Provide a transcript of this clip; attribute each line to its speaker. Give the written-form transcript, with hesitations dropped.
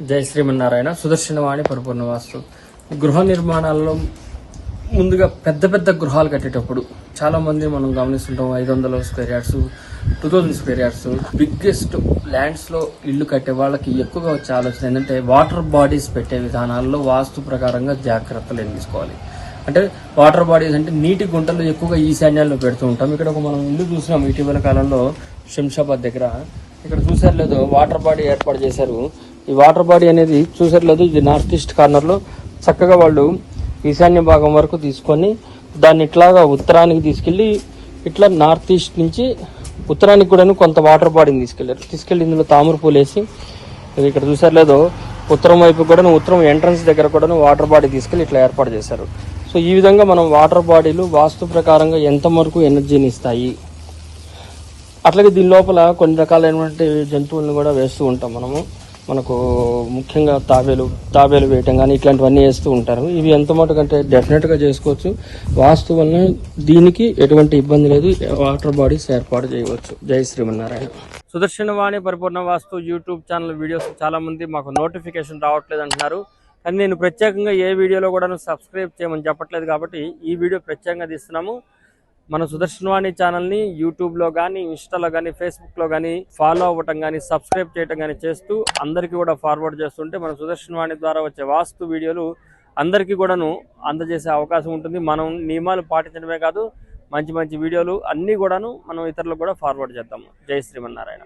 Speaker 1: జై శ్రీమన్నారాయణ. సుదర్శనవాణి పరిపూర్ణ వాస్తు. గృహ నిర్మాణాలలో ముందుగా పెద్ద పెద్ద గృహాలు కట్టేటప్పుడు చాలా మంది మనం గమనిస్తుంటాం. 500 square yards, 2000 square yards, biggest lands లో ఇల్లు కట్టే వాళ్ళకి ఎక్కువగా వచ్చే ఆలోచన ఏంటంటే వాటర్ బాడీస్ పెట్టే విధానాల్లో వాస్తు ప్రకారంగా జాగ్రత్తలు ఏం తీసుకోవాలి అంటే, వాటర్ బాడీస్ అంటే నీటి గుంటలు ఎక్కువగా ఈశాన్యాల్లో పెడుతూ ఉంటాం. ఇక్కడ మనం ఇల్లు చూసినాం ఇటీవల కాలంలో శంషాబాద్ దగ్గర. ఇక్కడ చూసారు లేదు, వాటర్ బాడీ ఏర్పాటు చేశారు. ఈ వాటర్ బాడీ అనేది చూసారు లేదు, ఇది నార్త్ ఈస్ట్ కార్నర్ లో చక్కగా వాళ్ళు ఈశాన్య భాగం వరకు తీసుకొని దాన్ని ఇట్లాగా ఉత్తరానికి తీసుకెళ్లి ఇట్లా నార్త్ ఈస్ట్ నుంచి ఉత్తరానికి కూడా కొంత వాటర్ బాడీని తీసుకెళ్లి ఇందులో తామర పూలు వేసి, ఇక్కడ చూసారు లేదో ఉత్తరం వైపు కూడా ఉత్తరం ఎంట్రన్స్ దగ్గర కూడా వాటర్ బాడీ తీసుకెళ్లి ఇట్లా ఏర్పాటు చేశారు. సో ఈ విధంగా మనం వాటర్ బాడీలు వాస్తు ప్రకారంగా ఎంత వరకు ఎనర్జీని ఇస్తాయి, అట్లాగే దీని లోపల కొన్ని రకాలైనటువంటి జంతువులను కూడా వేస్తూ ఉంటాం మనకు ముఖ్యంగా తాబేలు వేయటం కానీ ఇట్లాంటివన్నీ వేస్తూ ఉంటారు. ఇవి ఎంత మటుకంటే డెఫినెట్గా చేసుకోవచ్చు. వాస్తు వల్ల దీనికి ఎటువంటి ఇబ్బంది లేదు. వాటర్ బాడీస్ ఏర్పాటు చేయవచ్చు. జై శ్రీమన్నారాయణ. సుదర్శనవాణి పరిపూర్ణ వాస్తు యూట్యూబ్ ఛానల్ వీడియోస్ చాలా మంది మాకు నోటిఫికేషన్ రావట్లేదు అంటున్నారు. కానీ నేను ప్రత్యేకంగా ఏ వీడియోలో కూడా సబ్స్క్రైబ్ చేయమని చెప్పట్లేదు కాబట్టి ఈ వీడియో ప్రత్యేకంగా తీస్తున్నాము. మన సుదర్శనవాణి ఛానల్ని యూట్యూబ్లో కానీ, ఇన్స్టాలో కానీ, ఫేస్బుక్లో కానీ ఫాలో అవ్వటం కానీ, సబ్స్క్రైబ్ చేయటం కానీ చేస్తూ అందరికీ కూడా ఫార్వర్డ్ చేస్తుంటే మన సుదర్శనవాణి ద్వారా వచ్చే వాస్తు వీడియోలు అందరికీ కూడాను అందజేసే అవకాశం ఉంటుంది. మనం నియమాలు పాటించడమే కాదు, మంచి మంచి వీడియోలు అన్నీ కూడాను మనం ఇతరులకు కూడా ఫార్వర్డ్ చేద్దాము. జై శ్రీమన్నారాయణ.